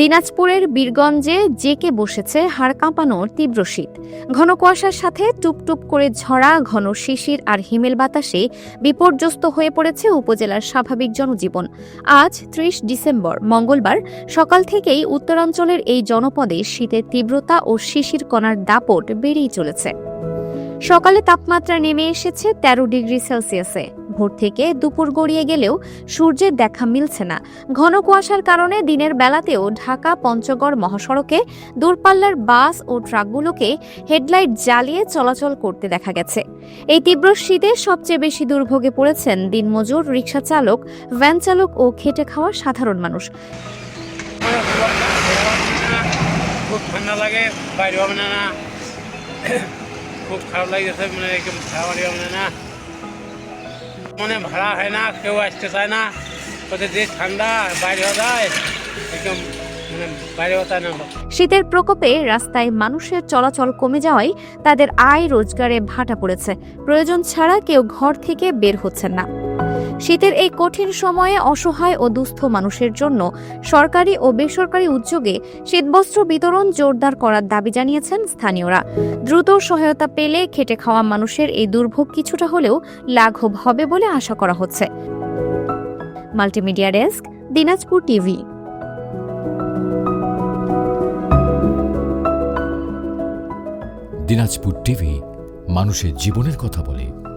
দিনাজপুরের বীরগঞ্জে জেঁকে বসেছে হাড় কাঁপানোর তীব্র শীত। ঘন কুয়াশার সাথে টুপটুপ করে ঝরা ঘন শিশির আর হিমেল বাতাসে বিপর্যস্ত হয়ে পড়েছে উপজেলার স্বাভাবিক জনজীবন। আজ ৩০ ডিসেম্বর মঙ্গলবার সকাল থেকেই উত্তরাঞ্চলের এই জনপদে শীতের তীব্রতা ও শিশির কণার দাপট বেড়েই চলেছে। সকালে তাপমাত্রা নেমে এসেছে ১৩ ডিগ্রি সেলসিয়াসে। ভোর থেকে দুপুর গড়িয়ে গেলেও সূর্যের দেখা মিলছে না। ঘন কুয়াশার কারণে দিনের বেলাতেও ঢাকা পঞ্চগড় মহাসড়কে দূরপাল্লার বাস ও ট্রাকগুলোকে হেডলাইট জ্বালিয়ে চলাচল করতে দেখা গেছে। এই তীব্র শীতে সবচেয়ে বেশি দুর্ভোগে পড়েছেন দিনমজুর, রিকশা চালক, ভ্যান চালক ও খেটে খাওয়া সাধারণ মানুষ। খুব ঠান্ডা লাগে, বাইরে হবে না, খুব খারাপ লাগতেছে, একদম খাওয়ারি হবে না, ভাড়া হয় না, কেউ আসতে চায় না, ওদের যে ঠান্ডা বাইরে যায় একদম বাইরে হতে না। শীতের প্রকোপে রাস্তায় মানুষের চলাচল কমে যাওয়ায় তাদের আয় রোজগারে ভাটা পড়েছে। প্রয়োজন ছাড়া কেউ ঘর থেকে বের হচ্ছেন না। শীতের এই কঠিন সময়ে অসহায় ও দুস্থ মানুষের জন্য সরকারি ও বেসরকারি উদ্যোগে শীতবস্ত্র বিতরণ জোরদার করার দাবি জানিয়েছেন স্থানীয়রা। দ্রুত সহায়তা পেলে খেটে খাওয়া মানুষের এই দুর্ভোগ কিছুটা হলেও লাঘব হবে বলে আশা করা হচ্ছে। Multimedia desk, Dinajpur TV. Dinajpur TV মানুষের জীবনের কথা বলে।